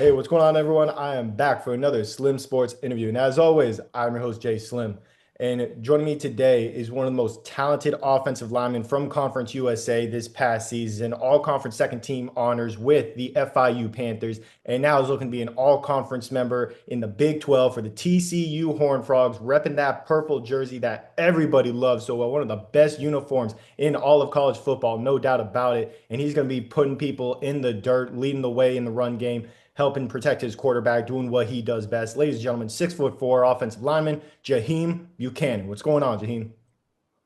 Hey, what's going on, everyone? I am back for another Slim Sports interview. And as always, I'm your host, Jay Slim. And joining me today is one of the most talented offensive linemen from Conference USA this past season, all conference second team honors with the FIU Panthers, and now is looking to be an all conference member in the Big 12 for the TCU Horned Frogs, repping that purple jersey that everybody loves so well. One of the best uniforms in all of college football, no doubt about it. And he's going to be putting people in the dirt, leading the way in the run game, helping protect his quarterback, doing what he does best. Ladies and gentlemen, 6'4" offensive lineman, Jaheim Buchanan. What's going on, Jaheim?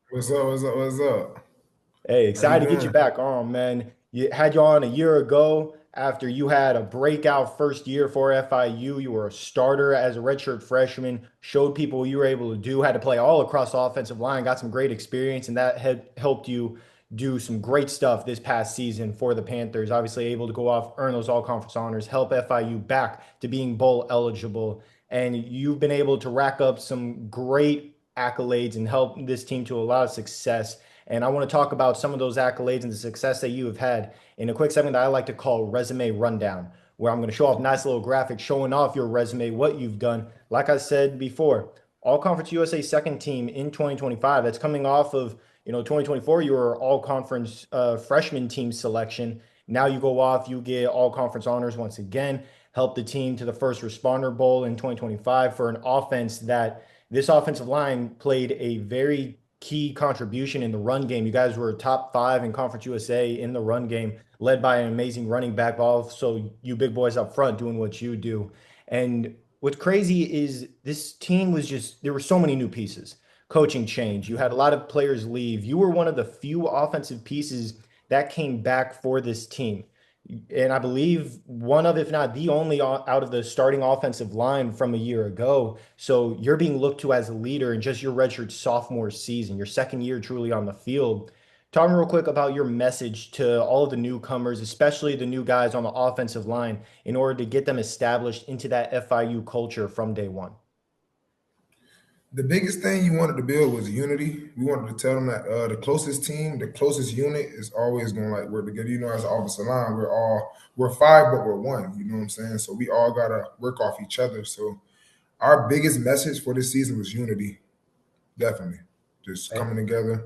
What's up? What's up? What's up? Hey, How you excited to get you doing? back on, man. You had you on a year ago after you had a breakout first year for FIU. You were a starter as a redshirt freshman, showed people what you were able to do, had to play all across the offensive line, got some great experience, and that had helped you do some great stuff this past season for the Panthers. Obviously, able to go off, earn those all conference honors, help FIU back to being bowl eligible. And you've been able to rack up some great accolades and help this team to a lot of success. And I want to talk about some of those accolades and the success that you have had in a quick segment that I like to call Resume Rundown, where I'm going to show off nice little graphics showing off your resume, what you've done. Like I said before, All Conference USA second team in 2025. That's coming off of 2024. You were All Conference freshman team selection. Now you go off, you get All Conference honors once again. Help the team to the First Responder Bowl in 2025 for an offense that this offensive line played a very key contribution in the run game. You guys were top five in Conference USA in the run game, led by an amazing running back, but also you big boys up front doing what you do. And what's crazy is this team was just, there were so many new pieces. Coaching change. You had a lot of players leave. You were one of the few offensive pieces that came back for this team. And I believe one of, if not the only out of the starting offensive line from a year ago. So you're being looked to as a leader in just your redshirt sophomore season, your second year truly on the field. Talk me real quick about your message to all of the newcomers, especially the new guys on the offensive line, in order to get them established into that FIU culture from day one. The biggest thing you wanted to build was unity. We wanted to tell them that the closest team, the closest unit is always going to like work together. As an offensive line, we're five, but we're one. You know what I'm saying? So we all gotta work off each other. So our biggest message for this season was unity. Definitely, just coming together.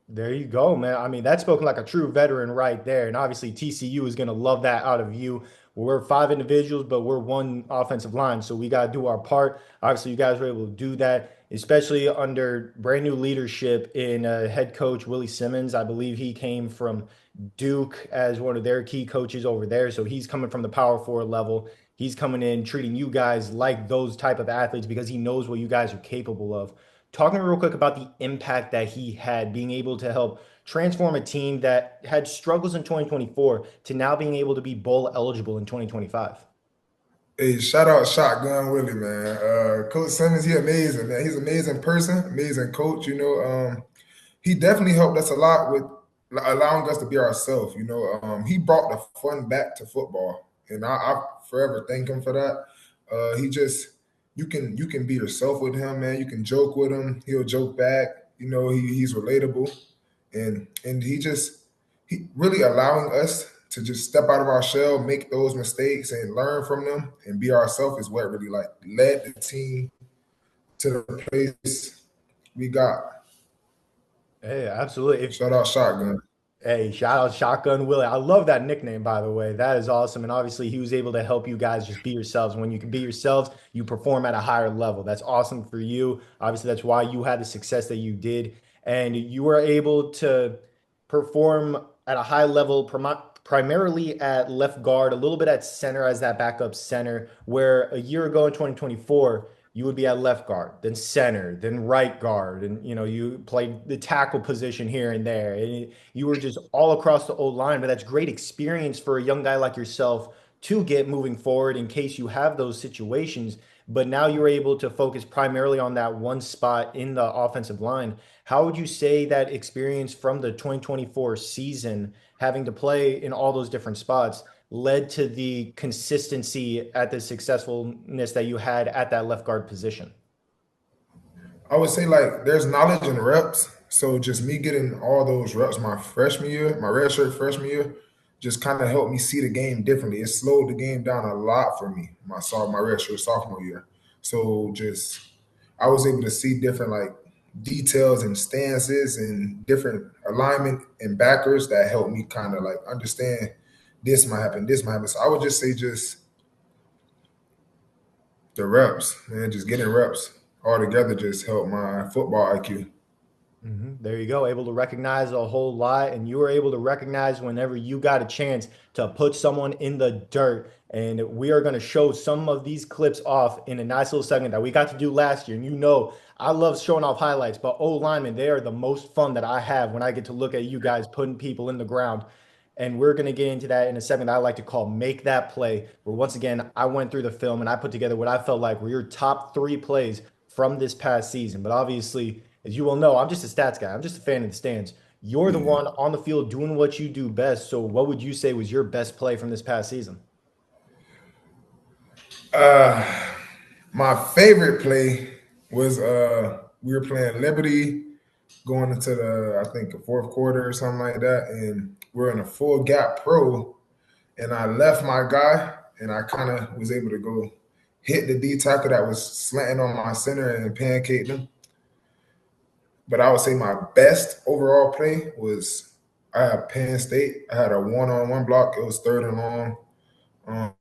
There you go, man. I mean, that's spoken like a true veteran right there. And obviously, TCU is going to love that out of you. We're five individuals, but we're one offensive line. So we got to do our part. Obviously, you guys were able to do that, especially under brand new leadership in head coach Willie Simmons. I believe he came from Duke as one of their key coaches over there. So he's coming from the power forward level. He's coming in treating you guys like those type of athletes because he knows what you guys are capable of. Talking real quick about the impact that he had, being able to help transform a team that had struggles in 2024 to now being able to be bowl eligible in 2025. Hey, shout out Shotgun Willie, man. Coach Simmons, he amazing, man. He's an amazing person, amazing coach. He definitely helped us a lot with allowing us to be ourselves. He brought the fun back to football, and I forever thank him for that. He just you can be yourself with him, man. You can joke with him. He'll joke back. He's relatable, and he really allowing us to just step out of our shell, make those mistakes, and learn from them, and be ourselves is what really like led the team to the place we got. Hey, absolutely. Shout out Shotgun. Hey, shout out Shotgun Willie. I love that nickname, by the way. That is awesome. And obviously, he was able to help you guys just be yourselves. When you can be yourselves, you perform at a higher level. That's awesome for you. Obviously, that's why you had the success that you did. And you were able to perform at a high level, primarily at left guard, a little bit at center as that backup center, where a year ago in 2024, you would be at left guard, then center, then right guard, and you played the tackle position here and there. And you were just all across the old line, but that's great experience for a young guy like yourself to get moving forward in case you have those situations. But now you're able to focus primarily on that one spot in the offensive line. How would you say that experience from the 2024 season, having to play in all those different spots, led to the consistency at the successfulness that you had at that left guard position? I would say like there's knowledge and reps. So just me getting all those reps my freshman year, my redshirt freshman year, just kind of helped me see the game differently. It slowed the game down a lot for me my redshirt sophomore year. So just I was able to see different like details and stances and different alignment and backers that helped me kind of like understand this might happen. So I would just say just the reps, man, just getting reps all together just helped my football IQ. There you go. Able to recognize a whole lot, and you were able to recognize whenever you got a chance to put someone in the dirt. And we are going to show some of these clips off in a nice little segment that we got to do last year. And you know, I love showing off highlights, but O linemen, they are the most fun that I have when I get to look at you guys putting people in the ground. And we're going to get into that in a segment I like to call Make That Play, where once again, I went through the film and I put together what I felt like were your top three plays from this past season. But obviously, as you will know, I'm just a stats guy. I'm just a fan of the stands. You're the Yeah. one on the field doing what you do best. So, what would you say was your best play from this past season? Uh, my favorite play was we were playing Liberty going into the I think the fourth quarter or something like that, and we're in a full gap pro, and I left my guy, and I kind of was able to go hit the D tackle that was slanting on my center and pancake them. But I would say my best overall play was I had Penn State. I had a one-on-one block. It was third and long. Um,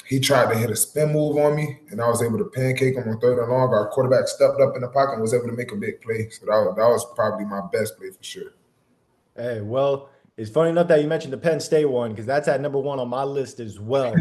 he tried to hit a spin move on me, and I was able to pancake him on third and long. Our quarterback stepped up in the pocket and was able to make a big play. So that was probably my best play for sure. Hey, well, it's funny enough that you mentioned the Penn State one because that's at number one on my list as well.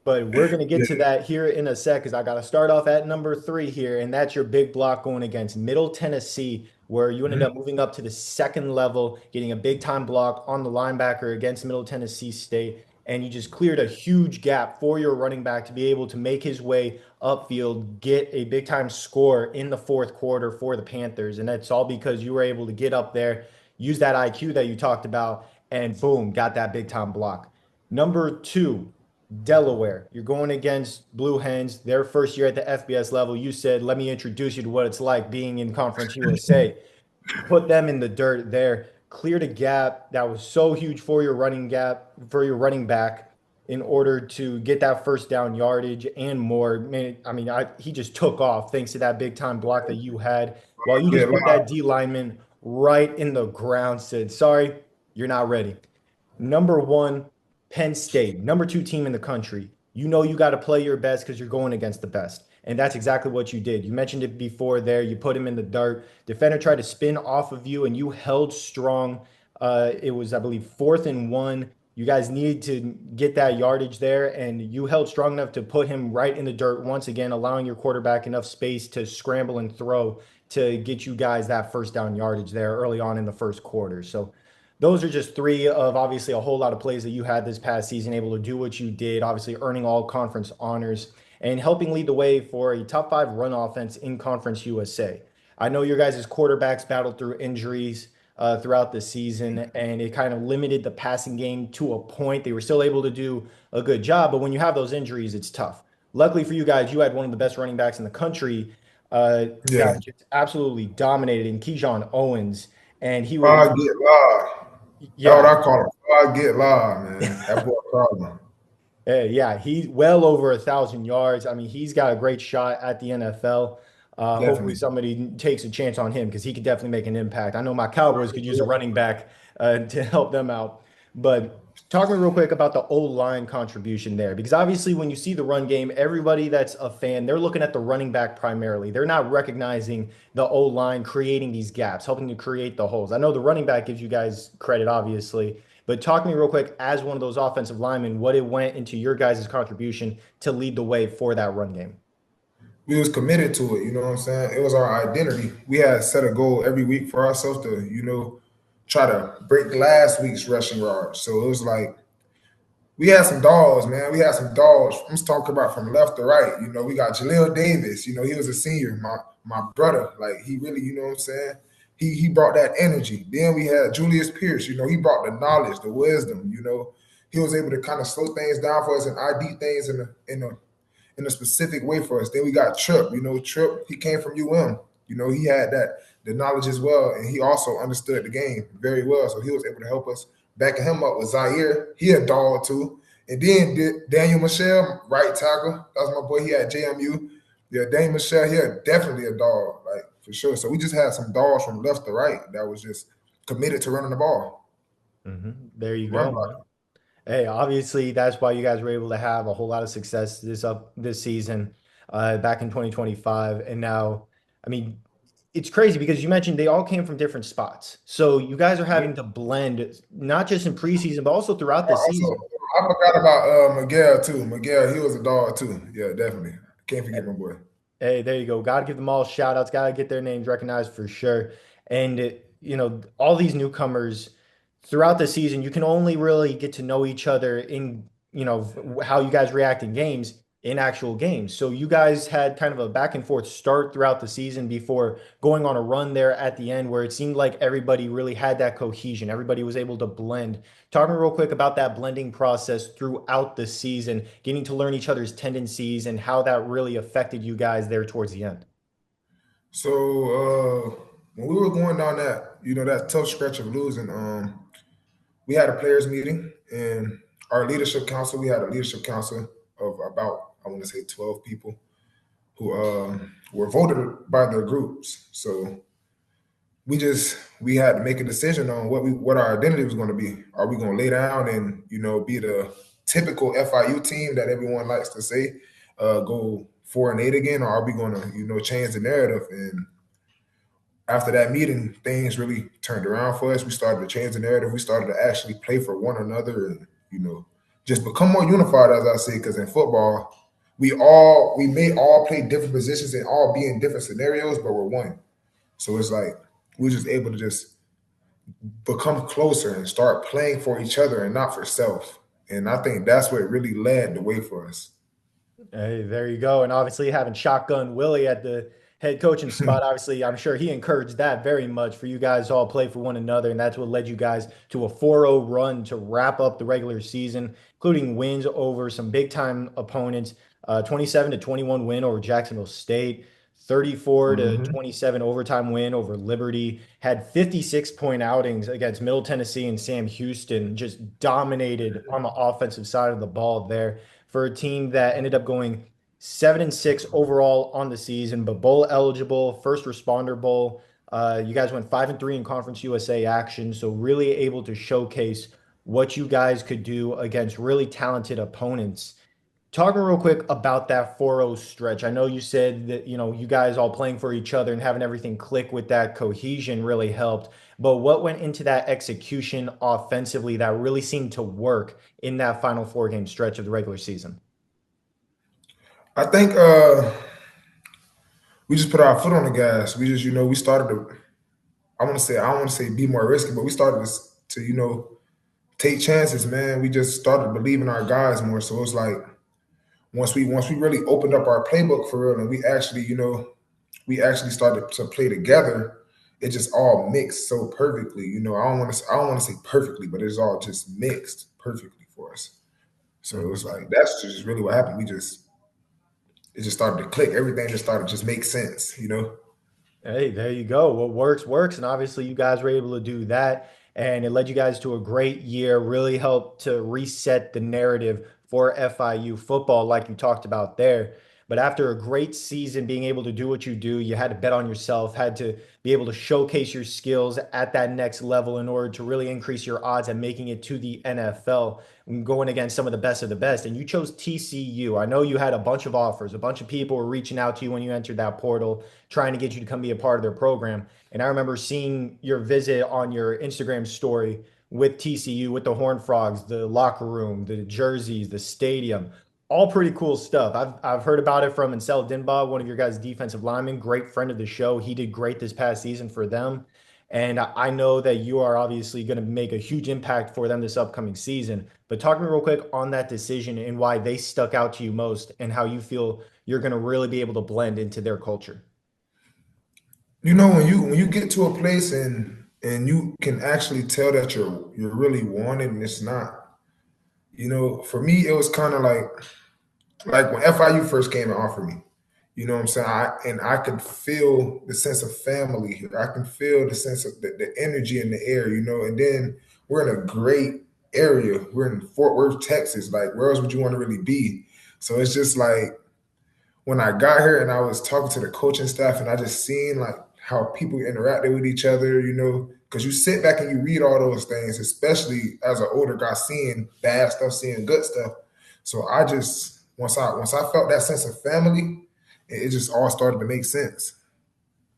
But we're going to get Yeah. to that here in a sec because I got to start off at number three here, and that's your big block going against Middle Tennessee, where you ended Mhm. up moving up to the second level, getting a big time block on the linebacker against Middle Tennessee State. And you just cleared a huge gap for your running back to be able to make his way upfield, get a big time score in the fourth quarter for the Panthers. And that's all because you were able to get up there, use that IQ that you talked about, and boom, got that big time block. Number two, Delaware. You're going against Blue Hens, their first year at the FBS level. You said, let me introduce you to what it's like being in Conference USA. Put them in the dirt there, cleared a gap that was so huge for your running gap, for your running back in order to get that first down yardage and more. Man, I mean, he just took off thanks to that big time block that you had while you Yeah, just put that D lineman right in the ground, said, sorry, you're not ready. Number one, Penn State, number two team in the country. You know you got to play your best because you're going against the best. And that's exactly what you did. You mentioned it before there. You put him in the dirt. Defender tried to spin off of you, and you held strong. It was, I believe, 4th and 1. You guys needed to get that yardage there, and you held strong enough to put him right in the dirt once again, allowing your quarterback enough space to scramble and throw to get you guys that first down yardage there early on in the first quarter. So those are just three of obviously a whole lot of plays that you had this past season, able to do what you did, obviously earning all conference honors and helping lead the way for a top five run offense in Conference USA. I know your guys' quarterbacks battled through injuries throughout the season, and it kind of limited the passing game to a point. They were still able to do a good job, but when you have those injuries, it's tough. Luckily for you guys, you had one of the best running backs in the country yeah. that just absolutely dominated in Keyshawn Owens, and he was, I get live. That's what yeah, I call it. I get live, man. That boy problem. Yeah, he's well over 1,000 yards. I mean, he's got a great shot at the NFL. Hopefully, Definitely. somebody takes a chance on him because he could definitely make an impact. I know my Cowboys could use a running back to help them out. But talk to me real quick about the O line contribution there, because obviously, when you see the run game, everybody that's a fan, they're looking at the running back primarily. They're not recognizing the O line creating these gaps, helping to create the holes. I know the running back gives you guys credit, obviously. But talk to me real quick as one of those offensive linemen, what it went into your guys' contribution to lead the way for that run game. We was committed to it. You know what I'm saying? It was our identity. We had set a goal every week for ourselves to, try to break last week's rushing yards. So it was like we had some dogs, man. We had some dogs. I'm just talking about from left to right. We got Jaleel Davis. He was a senior. My brother, like he really, you know what I'm saying? He brought that energy. Then we had Julius Pierce. He brought the knowledge, the wisdom. He was able to kind of slow things down for us and ID things in a specific way for us. Then we got Trip. Trip, he came from UM. He had the knowledge as well, and he also understood the game very well. So he was able to help us backing him up was Zaire. He a dog too. And then Daniel Michelle, right tackle. That's my boy. He had JMU. Yeah, Daniel Michelle, he definitely a dog, like for sure. So we just had some dogs from left to right that was just committed to running the ball, There you run go, block. man. Hey, obviously that's why you guys were able to have a whole lot of success this season, back in 2025. And now, I mean, it's crazy because you mentioned they all came from different spots. So you guys are Yeah. having to blend not just in preseason, but also throughout the Also, season. I forgot about Miguel too. Miguel, he was a dog too. Yeah, definitely. Can't forget my boy. Hey, there you go. Got to give them all shout outs. Got to get their names recognized for sure. And, all these newcomers throughout the season, you can only really get to know each other in, how you guys react in games, in actual games. So you guys had kind of a back and forth start throughout the season before going on a run there at the end where it seemed like everybody really had that cohesion. Everybody was able to blend. Talk to me real quick about that blending process throughout the season, getting to learn each other's tendencies and how that really affected you guys there towards the end. So when we were going down that, that tough stretch of losing, we had a players meeting and our leadership council. We had a leadership council of about, I want to say, 12 people who were voted by their groups. So we had to make a decision on what our identity was going to be. Are we going to lay down and be the typical FIU team that everyone likes to say, go 4-8 again, or are we going to change the narrative? And after that meeting, things really turned around for us. We started to change the narrative. We started to actually play for one another, and just become more unified, as I say. Because in football, we may all play different positions and all be in different scenarios, but we're one. So it's like we're just able to just become closer and start playing for each other and not for self. And I think that's what really led the way for us. Hey, there you go. And obviously, having Shotgun Willie at the head coaching spot, obviously, I'm sure he encouraged that very much for you guys to all play for one another. And that's what led you guys to a 4-0 run to wrap up the regular season, including wins over some big time opponents, 27-21 win over Jacksonville State. 34 to Hmm. 27 overtime win over Liberty, had 56-point outings against Middle Tennessee and Sam Houston, just dominated on the offensive side of the ball there for a team that ended up going 7-6 overall on the season, but bowl eligible, first responder bowl. You guys went 5-3 in Conference USA action, so really able to showcase what you guys could do against really talented opponents. Talking real quick about that 4-0 stretch. I know you said that, you guys all playing for each other and having everything click with that cohesion really helped. But what went into that execution offensively that really seemed to work in that final 4-game stretch of the regular season? I think we just put our foot on the gas. We just, we started to. I don't want to say be more risky, but we started to take chances, man. We just started believing our guys more. So it's like once we really opened up our playbook for real, and we actually started to play together. It just all mixed so perfectly. I don't want to say perfectly, but it's all just mixed perfectly for us. So it's like that's just really what happened. It just started to click. Everything just started to just make sense. Hey, there you go. What works, works. And obviously, you guys were able to do that. And it led you guys to a great year, really helped to reset the narrative for FIU football, like you talked about there. But after a great season, being able to do what you do, you had to bet on yourself, had to be able to showcase your skills at that next level in order to really increase your odds at making it to the NFL, going against some of the best of the best. And you chose TCU. I know you had a bunch of offers, a bunch of people were reaching out to you when you entered that portal trying to get you to come be a part of their program. And I remember seeing your visit on your Instagram story with TCU, with the Horned Frogs, the locker room, the jerseys, the stadium, all pretty cool stuff. I've heard about it from Ansel Dinbaugh, one of your guys' defensive linemen, great friend of the show. He did great this past season for them. And I know that you are obviously going to make a huge impact for them this upcoming season. But talk to me real quick on that decision and why they stuck out to you most and how you feel you're going to really be able to blend into their culture. When you get to a place and you can actually tell that you're really wanted and it's not. For me, it was kind of like when FIU first came and offered me. You know what I'm saying? I could feel the sense of family here. I can feel the sense of the energy in the air. And then we're in a great area. We're in Fort Worth, Texas. Like, where else would you want to really be? So it's just like when I got here and I was talking to the coaching staff and I just seen like how people interacted with each other, because you sit back and you read all those things, especially as an older guy, seeing bad stuff, seeing good stuff. So I just once I felt that sense of family, it just all started to make sense.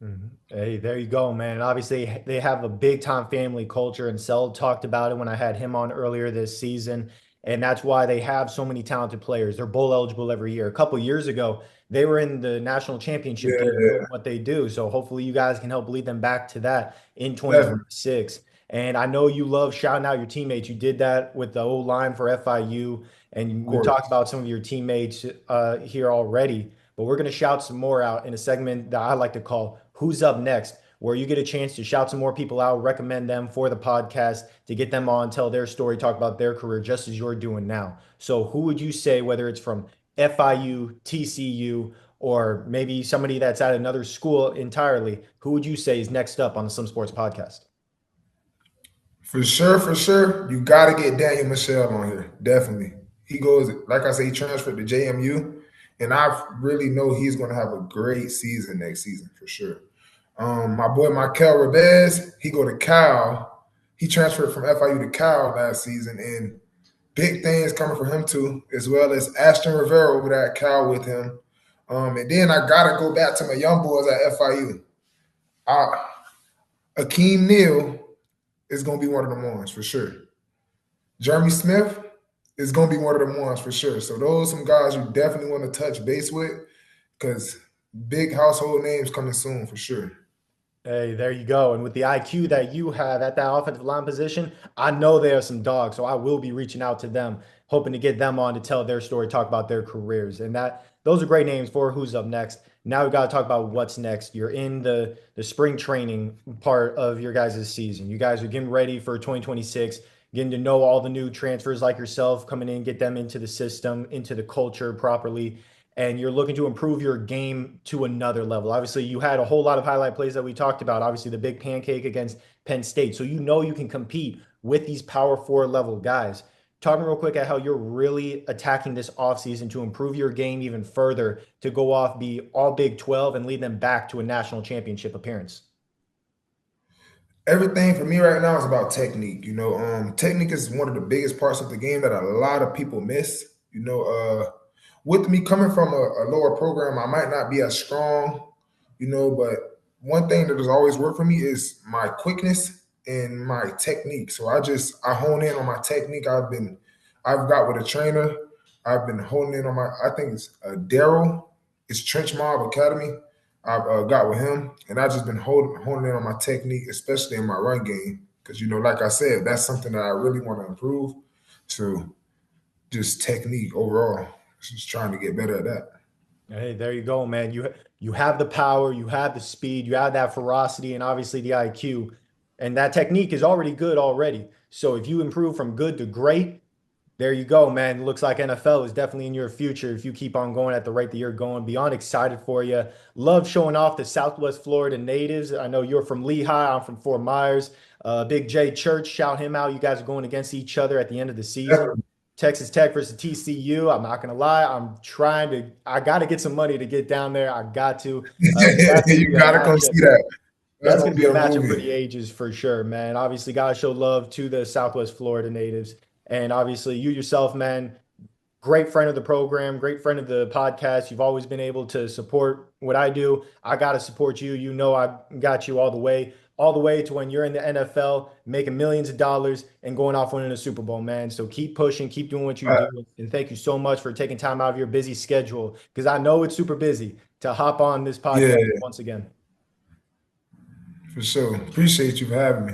Mhm. Hey, there you go, man. And obviously, they have a big time family culture, and Sel talked about it when I had him on earlier this season. And that's why they have so many talented players. They're bowl eligible every year. A couple years ago, they were in the national championship game doing Yeah, what they do. So hopefully, you guys can help lead them back to that in definitely, 2026. And I know you love shouting out your teammates. You did that with the O line for FIU, of and we talked course. about some of your teammates here already. But we're going to shout some more out in a segment that I like to call Who's Up Next, where you get a chance to shout some more people out, recommend them for the podcast to get them on, tell their story, talk about their career, just as you're doing now. So, who would you say, whether it's from FIU, TCU, or maybe somebody that's at another school entirely, who would you say is next up on the Some Sports podcast? For sure, you got to get Daniel Michelle on here. Definitely. He goes, like I say, he transferred to JMU, and I really know he's going to have a great season next season for sure. My boy Michael Rebez, he go to Cal. He transferred from FIU to Cal last season, and big things coming for him too, as well as Ashton Rivera over there at Cal with him. And then I gotta go back to my young boys at FIU. Akeem Neal is gonna be one of them ones for sure. Jeremy Smith is gonna be one of them ones for sure. So those are some guys you definitely want to touch base with because big household names coming soon for sure. Hey, there you go. And with the IQ that you have at that offensive line position, I know there are some dogs. So I will be reaching out to them, hoping to get them on to tell their story, talk about their careers. And that those are great names for who's up next. Now we got to talk about what's next. You're in the spring training part of your guys' season. You guys are getting ready for 2026, getting to know all the new transfers like yourself, coming in, get them into the system, into the culture properly, and you're looking to improve your game to another level. Obviously, you had a whole lot of highlight plays that we talked about. Obviously, the big pancake against Penn State. So you know you can compete with these power four level guys. Talk me real quick at how you're really attacking this offseason to improve your game even further to go off, be all Big 12, and lead them back to a national championship appearance. Everything for me right now is about technique. Technique is one of the biggest parts of the game that a lot of people miss. With me coming from a lower program, I might not be as strong, but one thing that has always worked for me is my quickness and my technique. So I hone in on my technique. I've got with a trainer. I've been honing in on I think it's Daryl. It's Trench Mob Academy. I've got with him, and I've just been honing in on my technique, especially in my run game. Because like I said, that's something that I really want to improve. So just technique overall, just trying to get better at that. Hey, there you go, man. You have the power, you have the speed, you have that ferocity, and obviously the IQ, and that technique is already good already. So if you improve from good to great, there you go, man. Looks like NFL is definitely in your future if you keep on going at the rate that you're going. Beyond excited for you. Love showing off the Southwest Florida natives. I know you're from Lehigh. I'm from Fort Myers. Big J Church, shout him out. You guys are going against each other at the end of the season. Definitely. Texas Tech versus TCU. I'm not gonna lie. I got to get some money to get down there. I got to. That's gonna You be a gotta come matchup. see that. That's That's gonna going to be be a a matchup for movie. the ages for sure, man. Obviously, got to show love to the Southwest Florida natives. And obviously, you yourself, man, great friend of the program, great friend of the podcast. You've always been able to support what I do. I got to support you. You know, I got you all the way to when you're in the NFL, making millions of dollars and going off winning a Super Bowl, man. So keep pushing, keep doing what you Uh, do. And thank you so much for taking time out of your busy schedule because I know it's super busy to hop on this yeah, podcast once again. for sure. Appreciate you for having me.